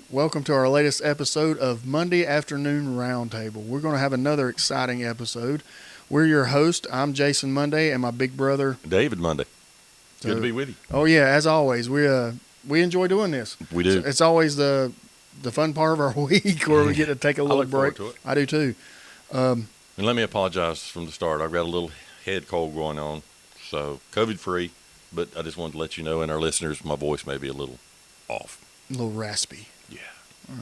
Welcome to our latest episode of Monday Afternoon Roundtable. We're going to have another exciting episode. We're your host. I'm Jason Munday, and my big brother David Munday. Good to be with you. Oh yeah, as always, we enjoy doing this. We do. It's always the fun part of our week where we get to take a little break. To it. I do too. And let me apologize from the start. I've got a little head cold going on, so COVID free. But I just wanted to let you know, and our listeners, my voice may be a little off. A little raspy. Yeah. All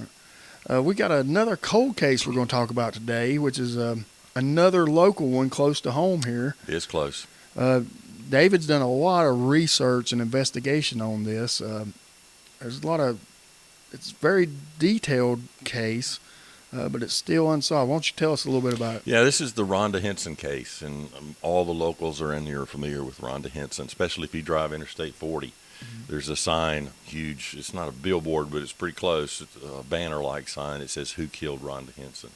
right. We got another cold case we're going to talk about today, which is another local one close to home here. It's close. David's done a lot of research and investigation on this. There's a lot of, it's a very detailed case, but it's still unsolved. Why don't you tell us a little bit about it? Yeah, this is the Rhonda Henson case, and all the locals are in here familiar with Rhonda Henson, especially if you drive Interstate 40. There's a sign, huge, it's not a billboard, but it's pretty close. It's a banner-like sign. It says, "Who killed Rhonda Henson?"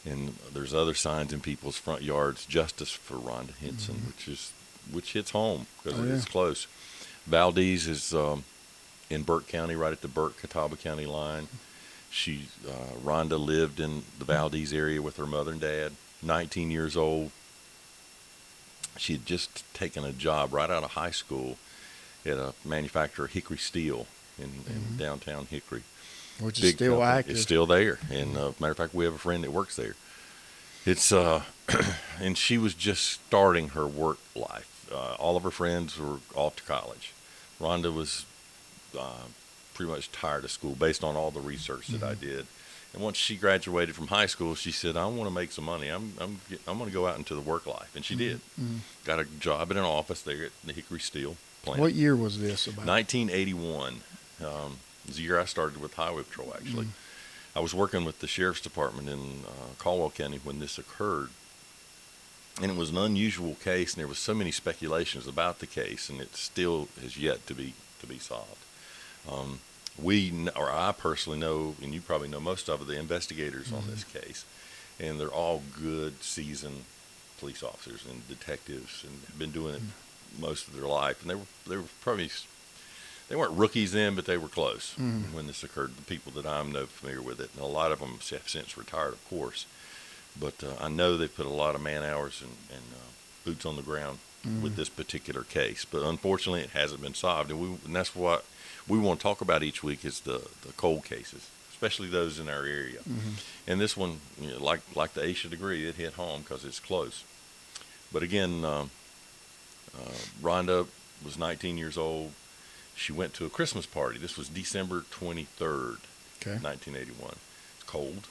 And there's other signs in people's front yards, "Justice for Rhonda Henson," which hits home because it's close. Valdez is in Burke County, right at the Burke-Catawba County line. Rhonda lived in the Valdez area with her mother and dad, 19 years old. She had just taken a job right out of high school at a manufacturer, Hickory Steel, in downtown Hickory. Which is still company. active. It's still there. And matter of fact, we have a friend that works there. It's and she was just starting her work life. All of her friends were off to college. Rhonda was pretty much tired of school based on all the research that I did. And once she graduated from high school, she said, "I want to make some money. I'm going to go out into the work life." And she did. Got a job in an office there at the Hickory Steel plant. What year was this about? 1981. It was the year I started with Highway Patrol, actually. I was working with the Sheriff's Department in Caldwell County when this occurred. And it was an unusual case, and there was so many speculations about the case, and it still has yet to be solved. I personally know, and you probably know most of the investigators on this case, and they're all good, seasoned police officers and detectives, and have been doing it most of their life. And they weren't rookies then, but they were close when this occurred. The people that I know familiar with it, and a lot of them have since retired, of course. But I know they put a lot of man hours and boots on the ground with this particular case. But unfortunately, it hasn't been solved, and that's what we want to talk about each week is the cold cases, especially those in our area. And this one, like the Aisha degree, it hit home because it's close. But again, Rhonda was 19 years old. She went to a Christmas party. This was December 23rd, 1981. It's cold.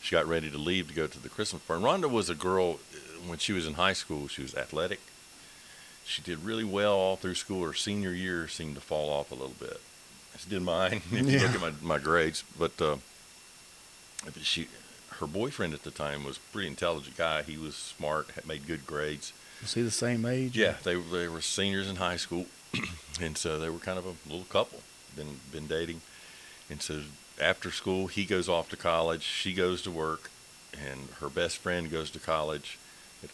She got ready to leave to go to the Christmas party. Rhonda was a girl, when she was in high school, she was athletic. She did really well all through school. Her senior year seemed to fall off a little bit. As did mine, if you look at my grades. But her boyfriend at the time was a pretty intelligent guy. He was smart, had made good grades. Was he the same age? Yeah, they were seniors in high school, and so they were kind of a little couple, been dating. And so after school, he goes off to college, she goes to work, and her best friend goes to college, and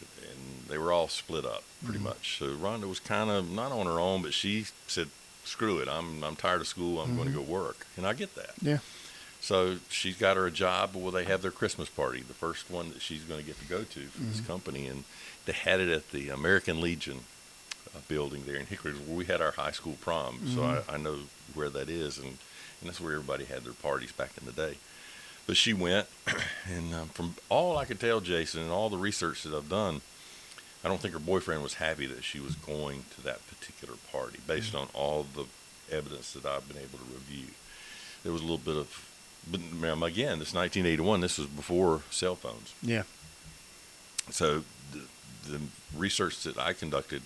they were all split up pretty much. So Rhonda was kind of not on her own, but she said, "Screw it, I'm tired of school, I'm going to go work." And I get that. Yeah. So she's got her a job where they have their Christmas party, the first one that she's going to get to go to for this company. And they had it at the American Legion building there in Hickory, where we had our high school prom. So I know where that is, and that's where everybody had their parties back in the day. But she went, and from all I could tell, Jason, and all the research that I've done, I don't think her boyfriend was happy that she was going to that particular party based on all the evidence that I've been able to review. There was a little bit of, but again, this 1981, this was before cell phones. Yeah. So the research that I conducted,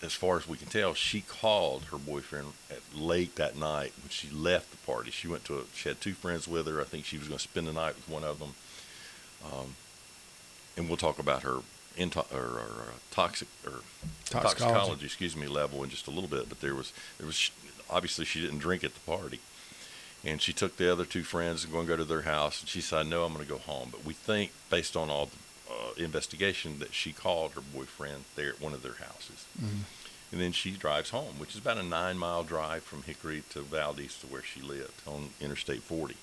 as far as we can tell, she called her boyfriend late that night when she left the party. She had two friends with her. I think she was going to spend the night with one of them. And we'll talk about her toxicology, level in just a little bit. But there was obviously she didn't drink at the party, and she took the other two friends and going to go to their house. And she said, "No, I'm going to go home." But we think, based on all the investigation, that she called her boyfriend there at one of their houses. And then she drives home, which is about a 9-mile drive from Hickory to Valdez to where she lived on Interstate 40.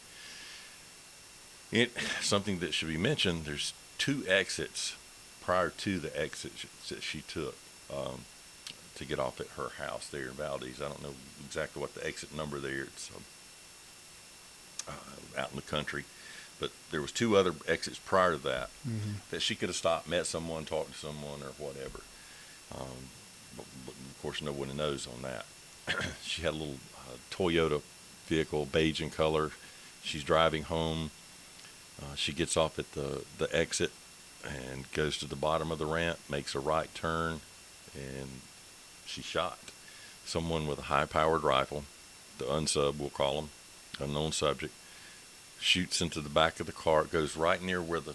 Something that should be mentioned, there's 2 exits prior to the exit that she took to get off at her house there in Valdez. I don't know exactly what the exit number there. It's out in the country. But there was 2 other exits prior to that that she could have stopped, met someone, talked to someone, or whatever. But of course, no one knows on that. She had a little Toyota vehicle, beige in color. She's driving home. She gets off at the exit and goes to the bottom of the ramp, makes a right turn, and she shot someone with a high-powered rifle, the unsub, we'll call him, unknown subject, shoots into the back of the car. It goes right near where the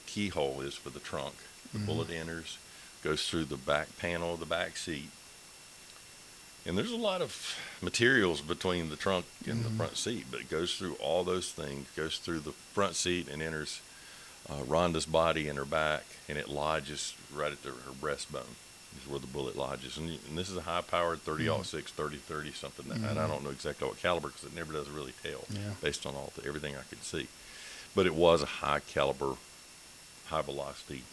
keyhole is for the trunk. The bullet enters, goes through the back panel of the back seat. And there's a lot of materials between the trunk and the front seat, but it goes through all those things, goes through the front seat and enters Rhonda's body in her back, and it lodges right at her breastbone is where the bullet lodges. And this is a high-powered 30-06, 30-30, something. And I don't know exactly what caliber because it never does really tell based on everything I could see. But it was a high-caliber, high-velocity,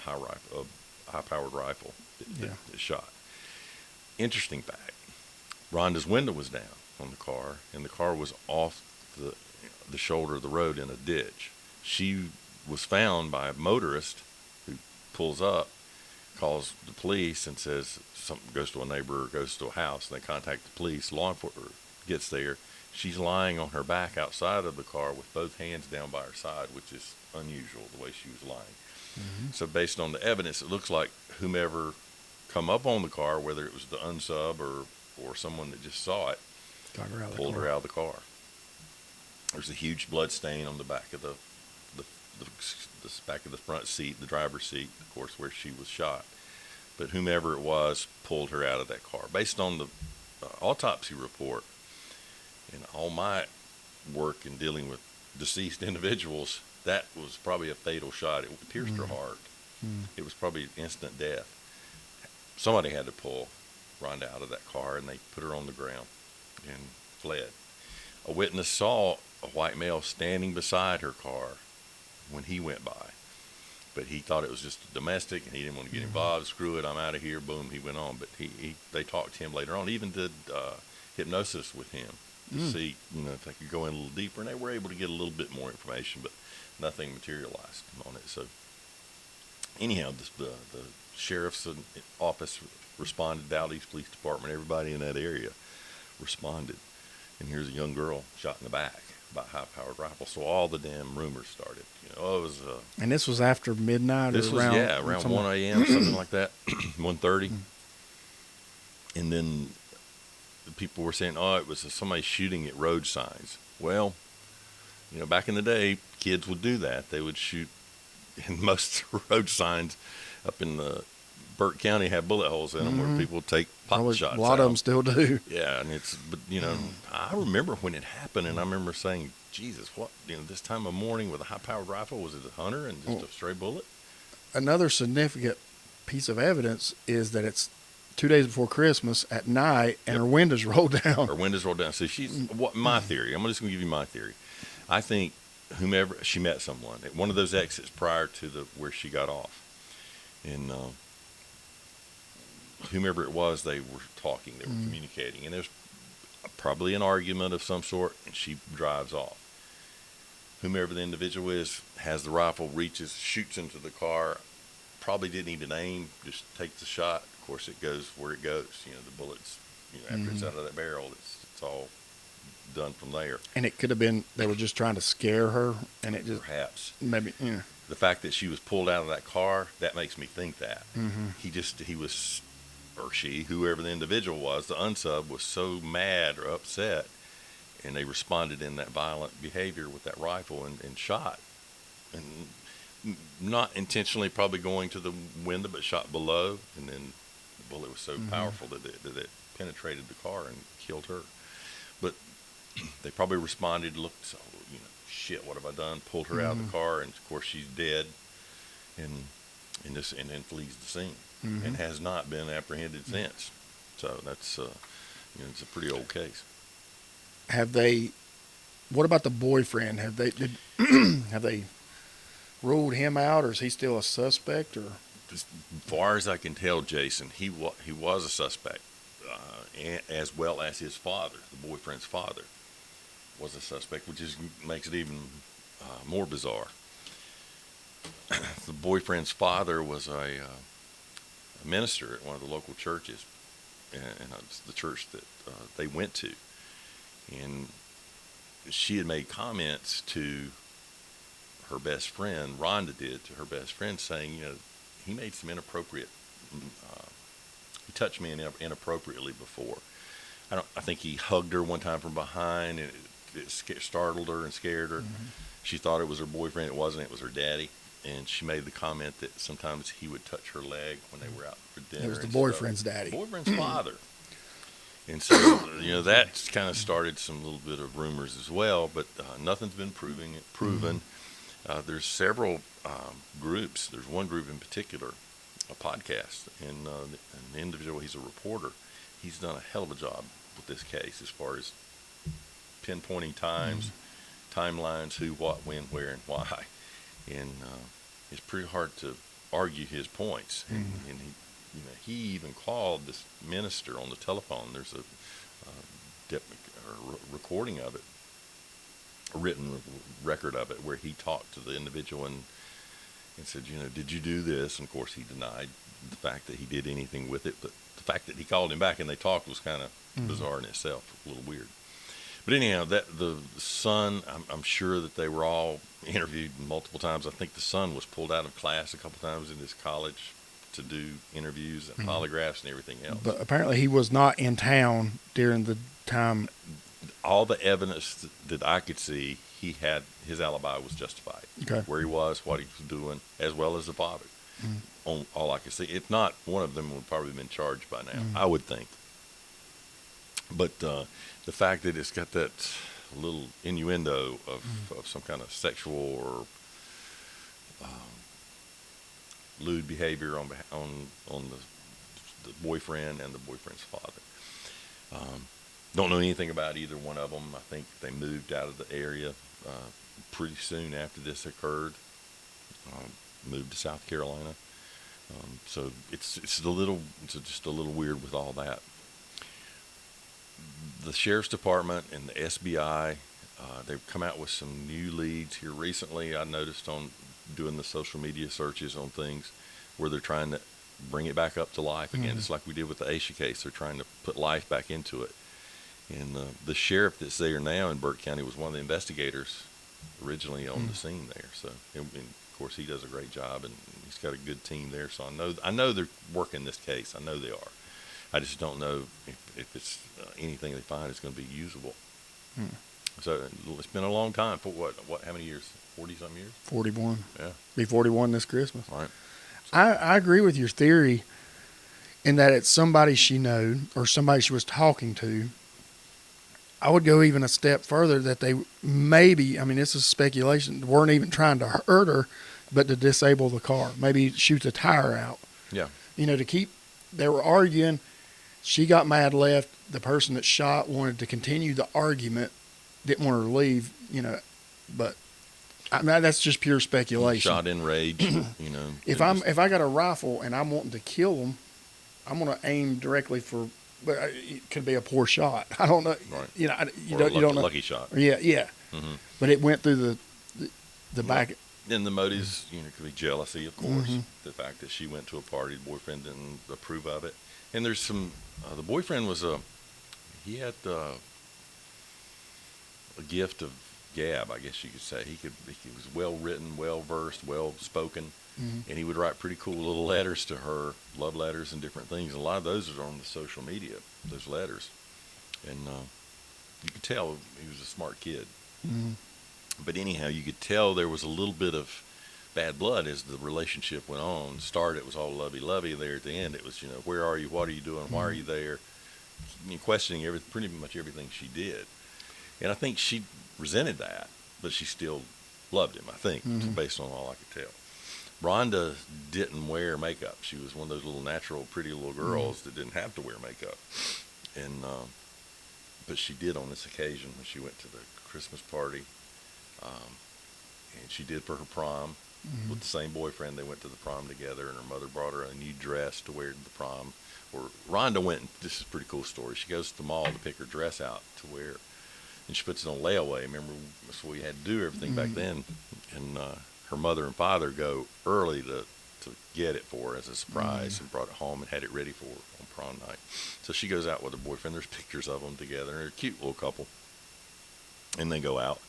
high-powered rifle that shot. Interesting fact, Rhonda's window was down on the car, and the car was off the shoulder of the road in a ditch. She was found by a motorist who pulls up, calls the police, and says something, goes to a neighbor or goes to a house. They contact the police. Law enforcement gets there. She's lying on her back outside of the car with both hands down by her side, which is unusual the way she was lying. So based on the evidence, it looks like whomever come up on the car, whether it was the unsub or someone that just saw it, pulled her out of the car. There's a huge blood stain on the back of the back of the front seat, the driver's seat, of course, where she was shot. But whomever it was pulled her out of that car. Based on the autopsy report and all my work in dealing with deceased individuals, that was probably a fatal shot. It pierced her heart. It was probably instant death. Somebody had to pull Rhonda out of that car, and they put her on the ground and fled. A witness saw a white male standing beside her car when he went by, but he thought it was just a domestic, and he didn't want to get involved. Screw it, I'm out of here. Boom, he went on. But they talked to him later on. Even did hypnosis with him to see, if they could go in a little deeper, and they were able to get a little bit more information, but nothing materialized on it. So anyhow, the sheriff's office responded, Valdez Police Department, everybody in that area responded. And here's a young girl shot in the back by a high-powered rifle. So all the damn rumors started. It was. And this was after midnight. This was around 1 a.m. something like that, 1:30. And then the people were saying, it was somebody shooting at road signs. Well, back in the day, kids would do that. They would shoot, and most road signs up in the Burke County have bullet holes in them where people take pot shots. A lot of them still do. Yeah, and I remember when it happened, and I remember saying, Jesus, what, this time of morning with a high-powered rifle, was it a hunter and just a stray bullet? Another significant piece of evidence is that it's 2 days before Christmas at night, and her windows rolled down. Her windows rolled down. So my theory, I'm just going to give you my theory. I think whomever, she met someone at one of those exits prior to where she got off. And whomever it was, they were talking, they were communicating, and there's probably an argument of some sort, and she drives off. Whomever the individual is has the rifle, reaches, shoots into the car, probably didn't even aim, just takes the shot. Of course, it goes where it goes. The bullets, after it's out of that barrel, it's all done from there. And it could have been they were just trying to scare her, and it just perhaps maybe the fact that she was pulled out of that car, that makes me think that he was, or she, whoever the individual was, the unsub was so mad or upset, and they responded in that violent behavior with that rifle and shot, and not intentionally probably going to the window, but shot below, and then the bullet was so powerful that it penetrated the car and killed her. But they probably responded, looked, so, shit, what have I done? Pulled her out of the car, and of course she's dead, and then flees the scene. and has not been apprehended since. So that's it's a pretty old case. Have they? What about the boyfriend? Have they ruled him out, or is he still a suspect? Or As far as I can tell, Jason, he was a suspect, as well as his father, the boyfriend's father, was a suspect, which makes it even more bizarre. The boyfriend's father was a minister at one of the local churches, and it's the church that they went to, and she had made comments to her best friend, Rhonda did to her best friend, saying, he made some inappropriate, he touched me inappropriately before. I think he hugged her one time from behind, and it startled her and scared her. Mm-hmm. She thought it was her boyfriend. It wasn't. It was her daddy. And she made the comment that sometimes he would touch her leg when they were out for dinner. It was the boyfriend's daddy. The boyfriend's father. And so, that kind of started some little bit of rumors as well, but nothing's been proven. Mm-hmm. There's several groups. There's one group in particular, a podcast, and an individual, he's a reporter. He's done a hell of a job with this case as far as pinpointing times, timelines, who, what, when, where, and why. And it's pretty hard to argue his points. And he even called this minister on the telephone. There's a recording of it, a written record of it, where he talked to the individual and said, did you do this? And of course he denied the fact that he did anything with it, but the fact that he called him back and they talked was kind of bizarre in itself, a little weird. But anyhow, that the son, I'm sure that they were all interviewed multiple times. I think the son was pulled out of class a couple times in this college to do interviews and polygraphs and everything else. But apparently he was not in town during the time. All the evidence that I could see, his alibi was justified. Okay. Where he was, what he was doing, as well as the father. On all I could see. If not, one of them would probably have been charged by now, I would think. But the fact that it's got that little innuendo of some kind of sexual or lewd behavior on the boyfriend and the boyfriend's father. Don't know anything about either one of them. I think they moved out of the area pretty soon after this occurred. Moved to South Carolina. So it's just a little weird with all that. The Sheriff's Department and the SBI, they've come out with some new leads here recently. I noticed on doing the social media searches on things where they're trying to bring it back up to life again. It's like we did with the Aisha case. They're trying to put life back into it. And the sheriff that's there now in Burke County was one of the investigators originally on the scene there. So, and of course, he does a great job, and he's got a good team there. So I know they're working this case. I know they are. I just don't know if it's anything they find is going to be usable. So it's been a long time. For what? How many years? 40-something years? 41. Yeah. Be 41 this Christmas. All right. I agree with your theory in that it's somebody she knew or somebody she was talking to. I would go even a step further that they maybe, this is speculation, weren't even trying to hurt her, but to disable the car. Maybe shoot the tire out. Yeah. They were arguing. She got mad, left. The person that shot wanted to continue the argument, didn't want her to leave, but that's just pure speculation. Shot in rage, If I got a rifle and I'm wanting to kill them, I'm going to aim directly for, but it could be a poor shot. I don't know. Right. You don't know. Lucky shot. Yeah. Mm-hmm. But it went through the back. And the motives, could be jealousy, of course. The fact that she went to a party, the boyfriend didn't approve of it. And there's some, the boyfriend was he had a gift of gab, I guess you could say. He was well written, well versed, well spoken, and he would write pretty cool little letters to her, love letters and different things. And a lot of those are on the social media, those letters. And you could tell he was a smart kid. But anyhow, you could tell there was a little bit of bad blood as the relationship went on. Started, it was all lovey-lovey. There at the end, it was, where are you? What are you doing? Why are you there? Questioning pretty much everything she did. And I think she resented that, but she still loved him, I think, based on all I could tell. Rhonda didn't wear makeup. She was one of those little natural, pretty little girls that didn't have to wear makeup. And but she did on this occasion when she went to the Christmas party. And she did for her prom with the same boyfriend. They went to the prom together, and her mother brought her a new dress to wear to the prom. Or Rhonda went, this is a pretty cool story. She goes to the mall to pick her dress out to wear, and she puts it on layaway. Remember, that's what we had to do everything back then. And her mother and father go early to get it for her as a surprise and brought it home and had it ready for her on prom night. So she goes out with her boyfriend. There's pictures of them together. They're a cute little couple. And they go out.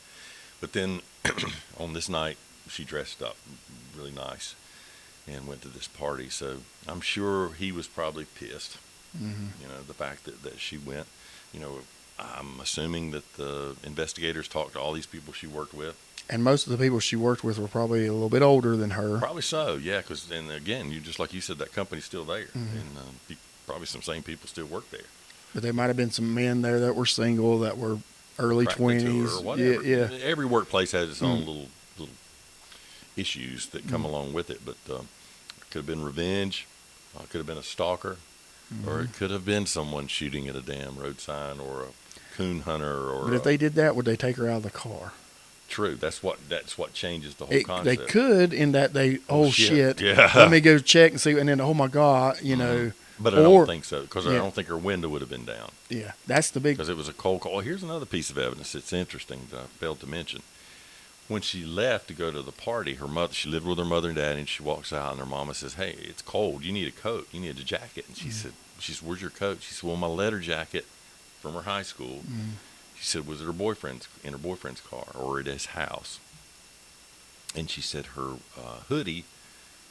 But then on this night, she dressed up really nice and went to this party. So I'm sure he was probably pissed, you know, the fact that she went. You know, I'm assuming that the investigators talked to all these people she worked with. And most of the people she worked with were probably a little bit older than her. Probably so, yeah, because, and again, you just like you said, that company's still there. And probably some same people still work there. But there might have been some men there that were single, that were early 20s. Or whatever. Yeah. Every workplace has its own little issues that come along with it. But it could have been revenge, could have been a stalker, or it could have been someone shooting at a damn road sign, or a coon hunter. Or but if they did that, would they take her out of the car? True. That's what changes the whole concept. They could, in that they, shit. Yeah. Let me go check and see, and then, oh my God, you know. But I don't think so, because I don't think her window would have been down. Yeah, that's the big. Because it was a cold call. Here's another piece of evidence that's interesting that I failed to mention. When she left to go to the party, she lived with her mother and dad, and she walks out, and her mama says, "Hey, it's cold. You need a coat. You need a jacket." And she said, "Where's your coat?" She said, "Well, my letter jacket from her high school." She said, "Was it in her boyfriend's car or at his house?" And she said her hoodie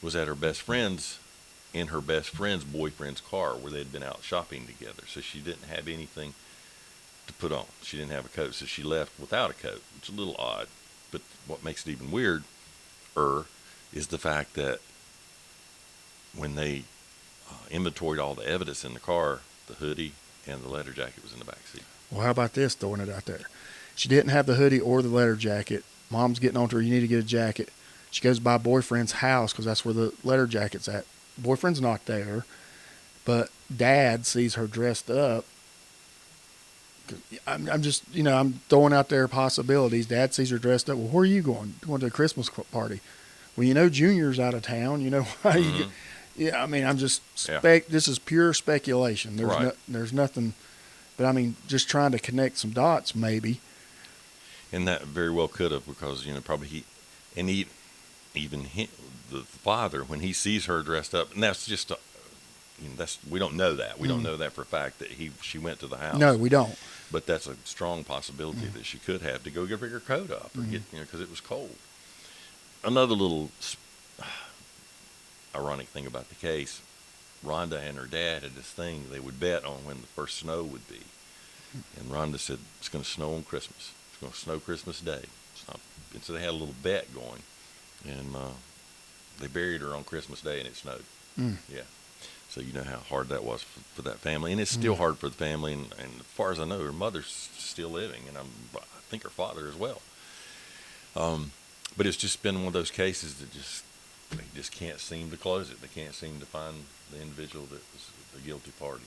was at her best friend's, in her best friend's boyfriend's car, where they'd been out shopping together. So she didn't have anything to put on. She didn't have a coat, so she left without a coat, which is a little odd. But what makes it even weirder is the fact that when they inventoried all the evidence in the car, the hoodie and the leather jacket was in the back seat. Well, how about this, throwing it out there? She didn't have the hoodie or the leather jacket. Mom's getting on to her, you need to get a jacket. She goes by boyfriend's house, because that's where the leather jacket's at. Boyfriend's not there, but dad sees her dressed up. I'm just, I'm throwing out there possibilities. Dad sees her dressed up. Well, where are you going? Going to a Christmas party. Well, Junior's out of town. Why you get, yeah, I'm just this is pure speculation. There's nothing, but just trying to connect some dots maybe. And that very well could have, because probably the father, when he sees her dressed up, and that's just we don't know that. We don't know that for a fact that she went to the house. No, we don't. But that's a strong possibility that she could have to go get her coat up or get, because it was cold. Another little ironic thing about the case, Rhonda and her dad had this thing, they would bet on when the first snow would be. And Rhonda said, it's going to snow on Christmas. It's going to snow Christmas Day. And so they had a little bet going. And they buried her on Christmas Day, and it snowed. Yeah. So you know how hard that was for that family. And it's still hard for the family. And as far as I know, her mother's still living, and I think her father as well. But it's just been one of those cases that they just can't seem to close it. They can't seem to find the individual that was the guilty party.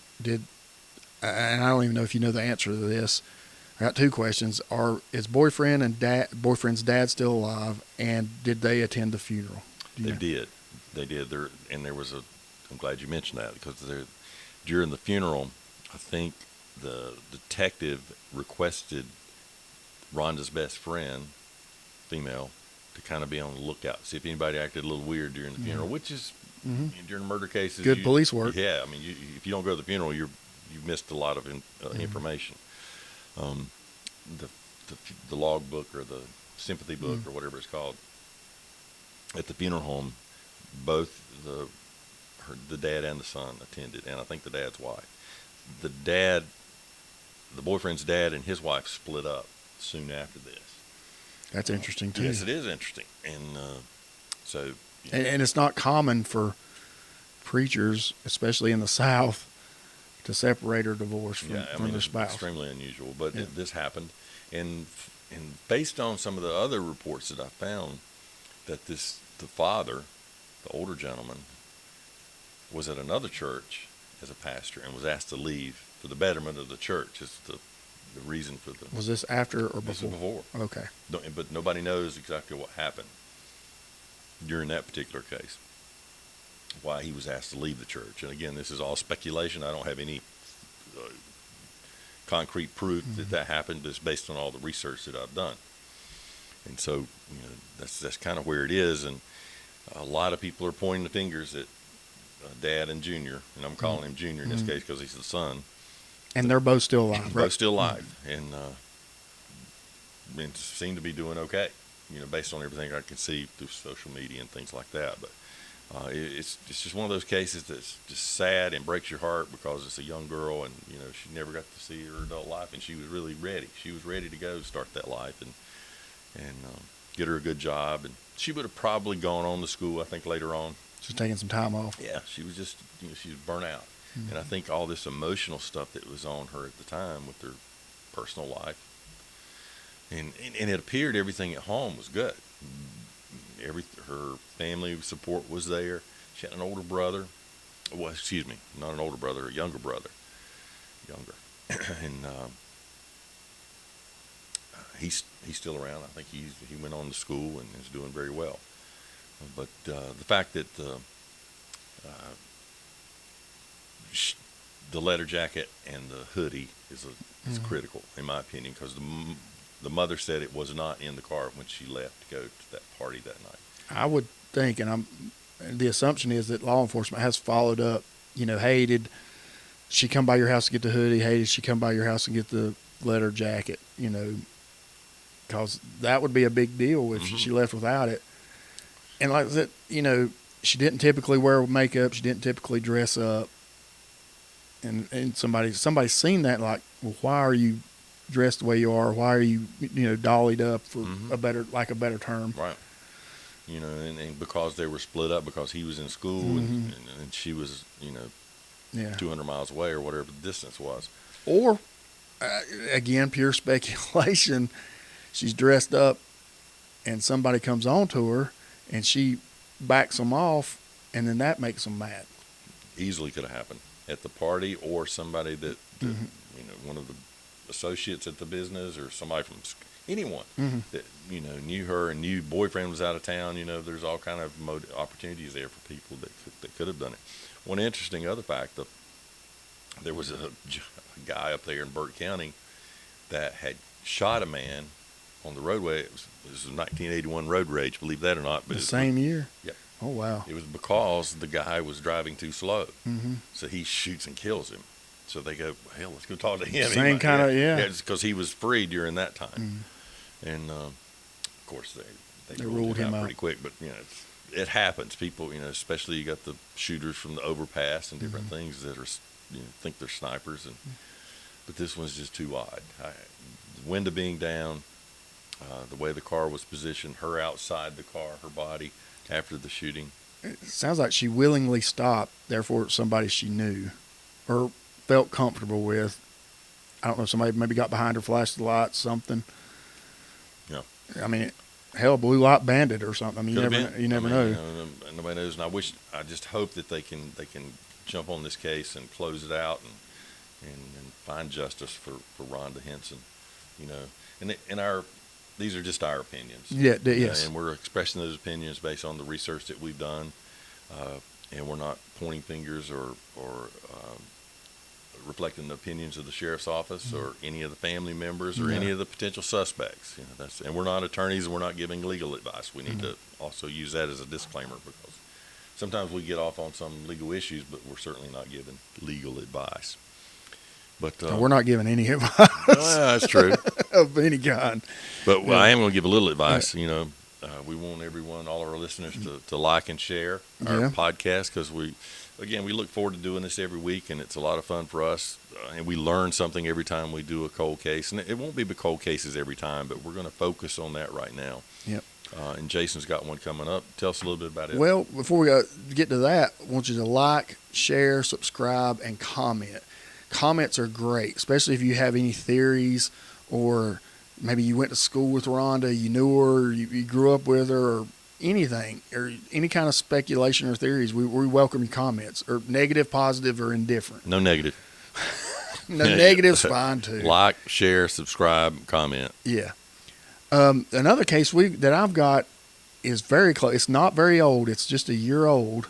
And I don't even know if you know the answer to this. I got two questions. Is boyfriend's dad still alive, and did they attend the funeral? They did. I'm glad you mentioned that, because during the funeral, I think the detective requested Rhonda's best friend, female, to kind of be on the lookout, see if anybody acted a little weird during the funeral, which is during murder cases. Good police work. Yeah, if you don't go to the funeral, you missed a lot of information. The log book or the sympathy book or whatever it's called at the funeral home, both the dad and the son attended, and I think the dad's wife. The boyfriend's dad and his wife split up soon after this. That's interesting too. Yes, it is interesting, and so. And it's not common for preachers, especially in the South, to separate or divorce from their spouse. Extremely unusual, but this happened, and based on some of the other reports that I found, that the father the older gentleman, was at another church as a pastor and was asked to leave for the betterment of the church. Is the reason for the. Was this after or This before? was before. Okay. But nobody knows exactly what happened during that particular case, why he was asked to leave the church. And again, this is all speculation. I don't have any concrete proof that happened, but it's based on all the research that I've done. And so, that's kind of where it is. And a lot of people are pointing the fingers at Dad and Junior, and I'm calling him Junior in this case because he's the son. And they're both still alive, right? Both still alive, and seem to be doing okay, based on everything I can see through social media and things like that. But it's just one of those cases that's just sad and breaks your heart because it's a young girl, and she never got to see her adult life, and she was really ready. She was ready to go start that life and get her a good job, and she would have probably gone on to school, I think, later on. She's taking some time off. Yeah, she was just, she was burnt out. And I think all this emotional stuff that was on her at the time with her personal life, and it appeared everything at home was good. Her family support was there. She had an older brother. Well, excuse me, not an older brother, a younger brother. And he's still around. I think he went on to school and is doing very well. But the fact that the leather jacket and the hoodie is critical, in my opinion, because the mother said it was not in the car when she left to go to that party that night. I would think, and the assumption is that law enforcement has followed up. Hey, did she come by your house to get the hoodie? Hey, did she come by your house and get the leather jacket? Because that would be a big deal if she left without it. And like I said, she didn't typically wear makeup. She didn't typically dress up. And somebody's seen that, like, well, why are you dressed the way you are? Why are you, dollied up, for a better term? Right. And because they were split up because he was in school and she was, 200 miles away or whatever the distance was. Or, again, pure speculation, she's dressed up and somebody comes on to her and she backs them off, and then that makes them mad. Easily could have happened at the party, or somebody that one of the associates at the business, or somebody from anyone that knew her and knew boyfriend was out of town. There's all kind of opportunities there for people that could have done it. One interesting other fact: there was a guy up there in Burke County that had shot a man on the roadway. It was a 1981 road rage, believe that or not. But the same year? Yeah. Oh, wow. It was because the guy was driving too slow. So he shoots and kills him. So they go, hell, let's go talk to him. Same kind of, yeah. It's because he was free during that time. And, of course, they ruled him out pretty quick. But, it happens. People, especially you got the shooters from the overpass and different things that are, think they're snipers. But this one's just too odd. The window being down, the way the car was positioned, her outside the car, her body after the shooting. It sounds like she willingly stopped, therefore it's somebody she knew or felt comfortable with. I don't know, somebody maybe got behind her, flashed the lights, something. Yeah. I mean, hell, blue light bandit or something. I mean, you never know. Nobody knows, and I just hope that they can jump on this case and close it out and find justice for Rhonda Henson. These are just our opinions. Yeah, yes. And we're expressing those opinions based on the research that we've done, and we're not pointing fingers or reflecting the opinions of the sheriff's office or any of the family members or any of the potential suspects. And we're not attorneys, and we're not giving legal advice. We need to also use that as a disclaimer, because sometimes we get off on some legal issues, but we're certainly not giving legal advice. But we're not giving any advice. That's true. Of any kind. But I am going to give a little advice. We want everyone, all of our listeners, to like and share our podcast, because we look forward to doing this every week, and it's a lot of fun for us. And we learn something every time we do a cold case. And it won't be the cold cases every time, but we're going to focus on that right now. Yep. And Jason's got one coming up. Tell us a little bit about it. Well, before we get to that, I want you to like, share, subscribe, and comment. Comments are great, especially if you have any theories, or maybe you went to school with Rhonda, you knew her, you grew up with her, or anything or any kind of speculation or theories, we welcome your comments, or negative, positive, or indifferent. No negative. No negative's fine too. Like, share, subscribe, comment. Yeah. Another case that I've got is very close. It's not very old. It's just a year old.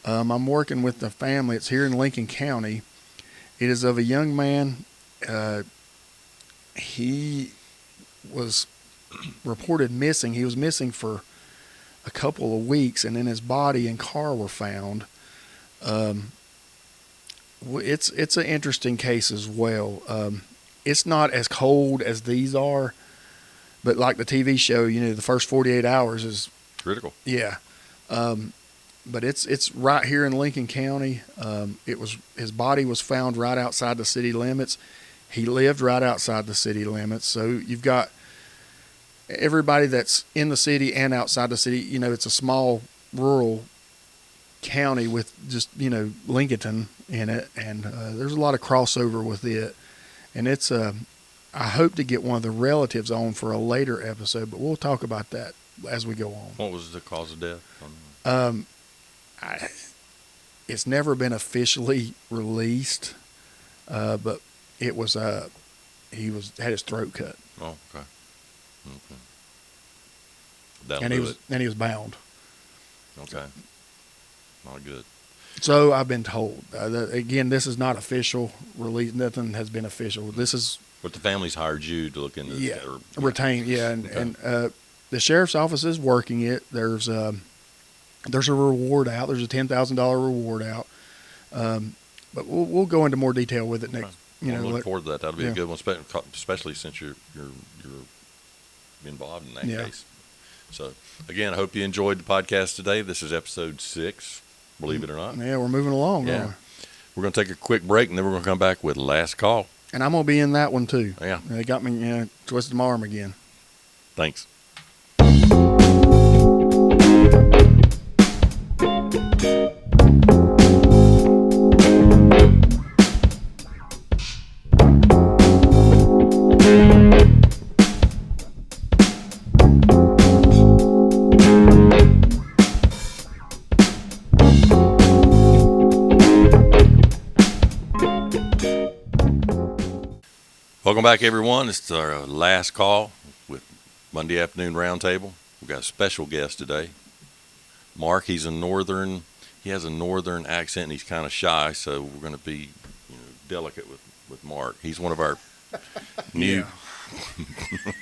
I'm working with the family. It's here in Lincoln County. It is of a young man. He was reported missing. He was missing for a couple of weeks, and then his body and car were found. It's an interesting case as well. It's not as cold as these are, but like the TV show, the first 48 hours is Critical. yeah. But it's right here in Lincoln County. His body was found right outside the city limits. He lived right outside the city limits. So you've got everybody that's in the city and outside the city. It's a small rural county with just Lincolnton in it, and there's a lot of crossover with it. And it's I hope to get one of the relatives on for a later episode, but we'll talk about that as we go on. What was the cause of death? It's never been officially released, but it was had his throat cut, Oh, okay. That'll and do he was bound. Okay. Not good. So I've been told. Again, this is not official release. Nothing has been official. This is But the family's hired you to look into this. retained. Yeah, and the sheriff's office is working it. There's a reward out. There's a $10,000 reward out. But we'll go into more detail with it next. I'm looking forward to that. That'll be yeah. a good one, especially since you're involved in that case. So again, I hope you enjoyed the podcast today. This is episode 6. Believe it or not. Yeah, we're moving along. Yeah. Aren't we? We're going to take a quick break, and then we're going to come back with Last Call. And I'm going to be in that one too. Yeah. They got me twisted my arm again. Thanks. Welcome back, everyone. It's our last call with Monday Afternoon Roundtable. We've got a special guest today. Mark, he has a northern accent, and he's kind of shy, so we're going to be delicate with Mark. He's one of our new...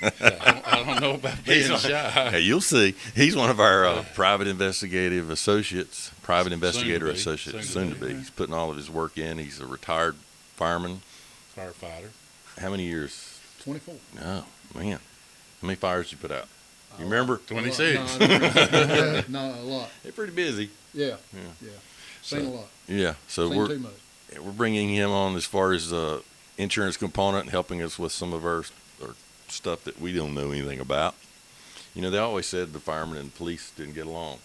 I don't know about being shy. Hey, you'll see. He's one of our private investigator associates, soon to be. He's putting all of his work in. He's a retired fireman. Firefighter. How many years? 24. Oh, man. How many fires did you put out? You remember? 26. No, a lot. They're pretty busy. Yeah. Seen a lot. Yeah, so Seen too much. we're bringing him on as far as the insurance component and helping us with some of our stuff that we don't know anything about. They always said the firemen and police didn't get along.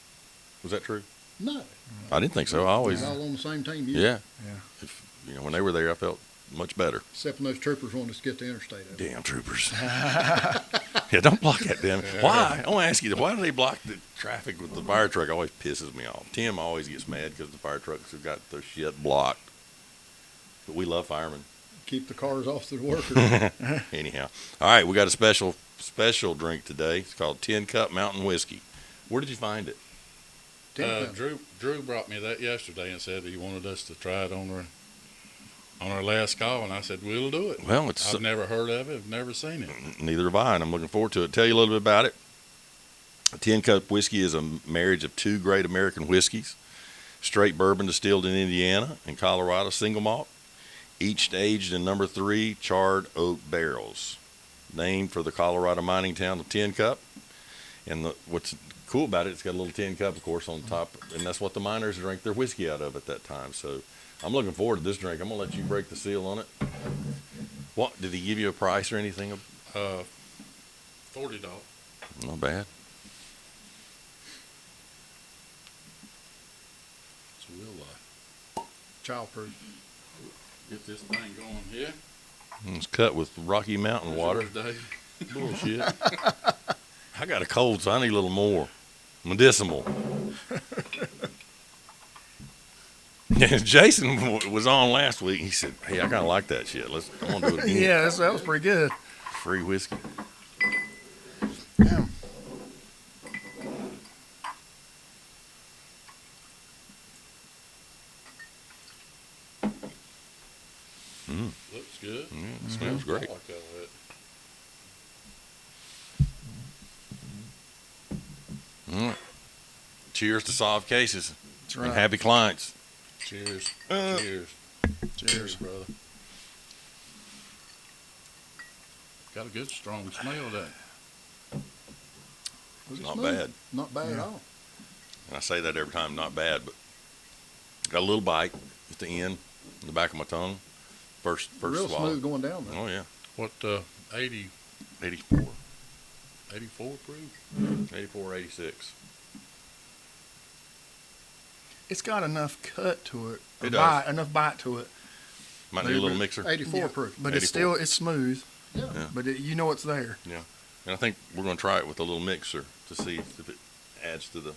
Was that true? No. I didn't think so. I always, We're all on the same team. yeah. Yeah. If, when they were there, I felt much better. Except when those troopers wanted us to get the interstate over. Damn troopers. Yeah, don't block that damn. Why? I want to ask you, why do they block the traffic with the fire truck? Always pisses me off. Tim always gets mad because the fire trucks have got their shit blocked. But we love firemen. Keep the cars off the workers. Anyhow. All right, we got a special drink today. It's called 10 Cup Mountain Whiskey. Where did you find it? Drew brought me that yesterday and said he wanted us to try it on our last call, and I said, we'll do it. Well, I've never heard of it. I've never seen it. Neither have I, and I'm looking forward to it. Tell you a little bit about it. A 10 Cup whiskey is a marriage of 2 great American whiskeys. Straight bourbon distilled in Indiana and Colorado single malt. Each aged in number 3 charred oak barrels. Named for the Colorado mining town of 10 Cup. And what's cool about it, it's got a little 10 cup, of course, on top. And that's what the miners drank their whiskey out of at that time. So I'm looking forward to this drink. I'm going to let you break the seal on it. What, did he give you a price or anything? $40. Not bad. So we'll Childproof. get this thing going here. It's cut with Rocky Mountain water. Thursday. Bullshit. I got a cold, so I need a little more. Medicinal. Jason was on last week. He said, "Hey, I kind of like that shit. I'm gonna do it again." Yeah, that was pretty good. Free whiskey. Yeah. Looks good. Yeah, it smells I great. like that. All right. Cheers to solved cases That's and right. happy clients. Cheers. Uh, Cheers. Cheers, brother. Got a good strong smell that. Was it Not smooth? bad. Not bad at Yeah. all. And I say that every time, not bad, but got a little bite at the end, in the back of my tongue. First Real swallow. smooth going down there. Oh yeah, What 80, 84, 84 proof? 84, 86. It's got enough cut to it. It or does. bite, enough bite to it. Might need a little mixer. 84 Yeah, proof. But it's 84. it's smooth. Yeah. Yeah. But you know it's there. And I think we're going to try it with a little mixer to see if it adds to the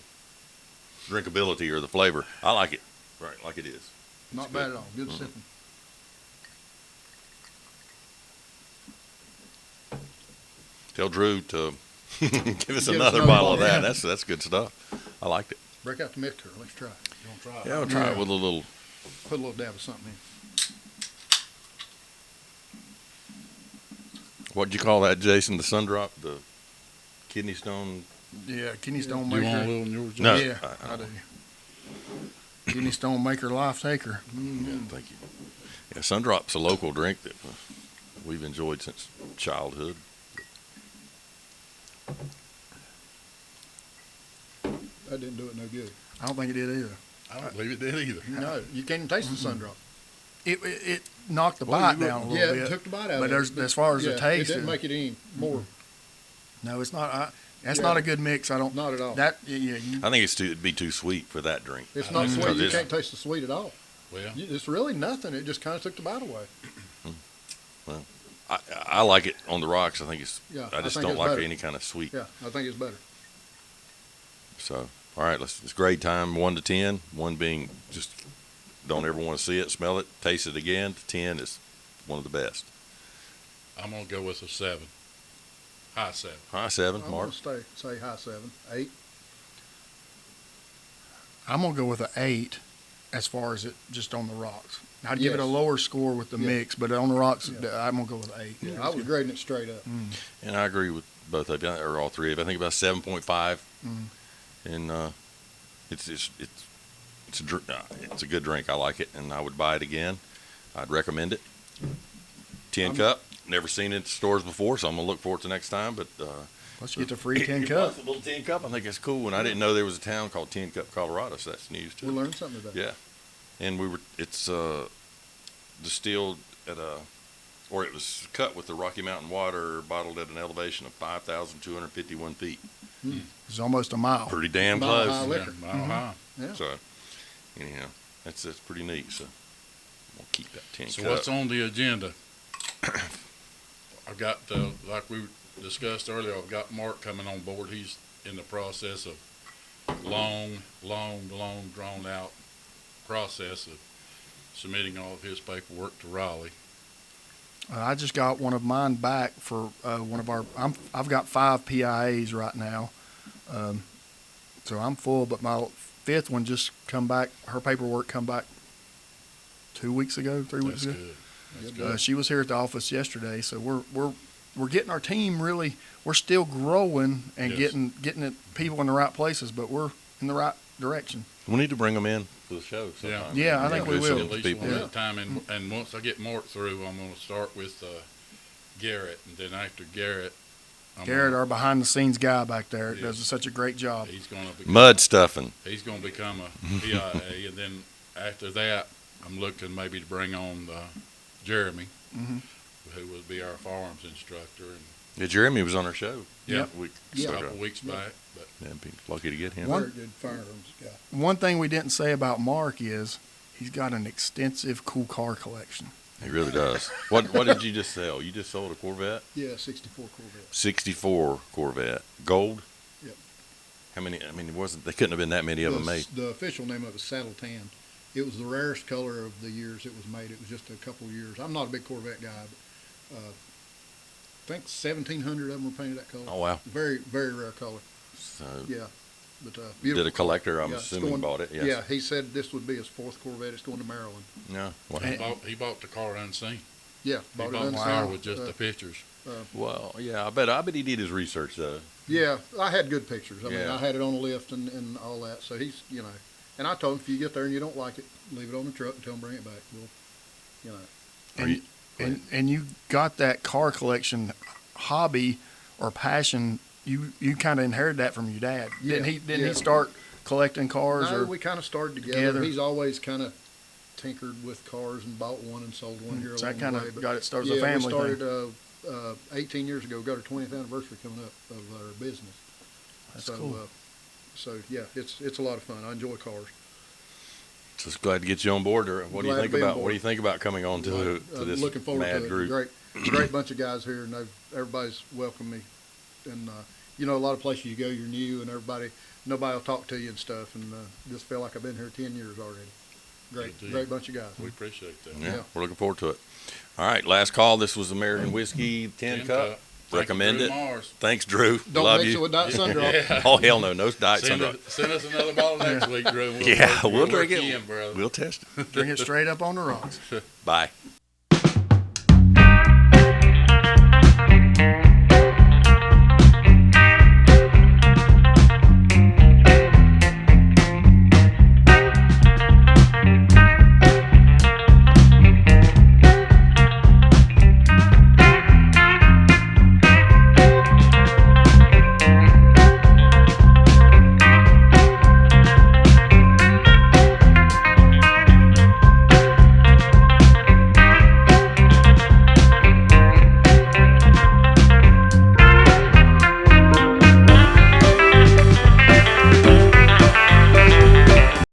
drinkability or the flavor. I like it, right, like it is. Not good. bad at all. Good Mhm. sipping. Tell Drew to give us us another another bottle of bottle, that. yeah. That's good stuff. I liked it. Break out the mixer. Let's try it. You want to try it? Yeah, we'll try it Yeah. with a little. Put a little dab of something in. What'd you call that, Jason? The sun drop, the kidney stone. Yeah, kidney stone You want a maker. little in yours? No, Yeah, I I do. Kidney stone maker, life taker. Yeah, thank you. Yeah, sun drop's a local drink that we've enjoyed since childhood. That didn't do it no good. I don't think it did either. I don't believe it did either. No, you can't even taste the sun drop. It knocked the Well, bite you down a look- little yeah, bit. it took the bite out but of there's, it. as far as Yeah, the taste, it didn't make it any more. no, it's not. That's Yeah. not a good mix. I don't. Not at all. That yeah, you, I think it'd be too sweet for that drink. It's I not think sweet. You it's- can't taste the sweet at all. Well, It's really nothing. It just kind of took the bite away. I like it on the rocks. I think it's. Yeah, I just think don't it's like better. any kind of sweet. Yeah, I think it's better. So, all right, it's grade time 1 to 10. 1 being just don't ever want to see it, smell it, taste it again. 10 is one of the best. I'm going to go with a 7. High 7. High 7, I'm Mark. gonna say high 7, 8. I'm gonna go with an 8, as far as it just on the rocks. I'd give it a Yes. lower score with the Yeah. mix, but on the rocks, Yeah. I'm gonna go with 8. Yeah, I was grading it straight up. And I agree with both of you, or all three of you. I think about 7.5. Mm. And it's a good drink. I like it, and I would buy it again. I'd recommend it. 10 cup. Never seen it in stores before, so I'm gonna look forward to next time. But Let's get the free 10 a cup. little 10 cup. I think it's cool, and I didn't know there was a town called 10 Cup, Colorado. So that's news too. We learned something today. Yeah, and it's distilled at or it was cut with the Rocky Mountain water, bottled at an elevation of 5,251 feet. It's almost a mile. Pretty damn Mile close. high liquor. Yeah, mile high. Yeah. So, anyhow, that's pretty neat. So, we'll keep that 10 So cup. what's on the agenda? I've got, like we discussed earlier, I've got Mark coming on board. He's in the process of long, drawn out process of submitting all of his paperwork to Raleigh. I just got one of mine back for one of our. I've got 5 PIAs right now, so I'm full. But my 5th one just come back. Her paperwork come back 2 weeks ago, 3 weeks That's ago. good. That's good. She was here at the office yesterday, so we're getting our team really. We're still growing and Yes. getting it, people in the right places, but we're in the right direction. We need to bring them in for the show sometime. Yeah, I think we Do will. some At least people. one Yeah. at a time. And once I get Mark through, I'm going to start with Garrett. And then after Garrett, Garrett, our behind the scenes guy back there, Yes. does such a great job. he's going to become, Mud stuffing. He's going to become a PIA. And then after that, I'm looking maybe to bring on Jeremy, Mhm. who will be our firearms instructor. And Yeah, Jeremy was on our show. Yeah. We a couple weeks back. But Yeah, be lucky to get him. One- Very good firearms guy. One thing we didn't say about Mark is he's got an extensive cool car collection. He really does. What did you just sell? You just sold a Corvette? Yeah, 64 Corvette. 64 Corvette. Gold? Yep. How many? I mean, it wasn't. They couldn't have been that many of them made. The official name of it is Saddle Tan. It was the rarest color of the years it was made. It was just a couple of years. I'm not a big Corvette guy, but I think 1,700 of them were painted that color. Oh wow! Very, very rare color. So Yeah, but did beautiful. a collector? I'm Yeah, it's assuming going- bought it. Yes. Yeah, he said this would be his fourth Corvette. It's going to Maryland. Yeah. Well, He bought the car unseen. Yeah, He bought it bought the unseen. car with just the pictures. well, yeah. I bet he did his research though. Yeah, I had good pictures. I mean, Yeah. I had it on a lift and all that. So he's, and I told him, if you get there and you don't like it, leave it on the truck and tell him bring it back. We'll, And you got that car collection hobby or passion. You kind of inherited that from your dad. Didn't he? Didn't yeah. he start collecting cars? No, Or we kind of started together. together? He's always kind of tinkered with cars and bought one and sold one here so along that kind the way. of But got it started as yeah, a family we thing. started 18 years ago. Got our 20th anniversary coming up of our business. That's so, cool. So yeah, it's a lot of fun. I enjoy cars. Just glad to get you on board. Or what do you Glad to think be on about? board. What do you think about coming on to this Looking forward mad to it. group? Great bunch of guys here, and everybody's welcomed me. And a lot of places you go, you're new, and nobody will talk to you and stuff. And just feel like I've been here 10 years already. Good deal. Great bunch of guys. We appreciate that. Yeah, Yeah. we're looking forward to it. All right, last call. This was American Whiskey 10 Cup. Recommend it. Mars. Thanks, Drew. Don't Love mix you. it with Diet Sun-Drops. Oh hell no, no diet Send sunrise. us another bottle next week, Drew. Yeah, we'll work drink you it. in, brother. We'll test it. Drink it straight up on the rocks. Bye.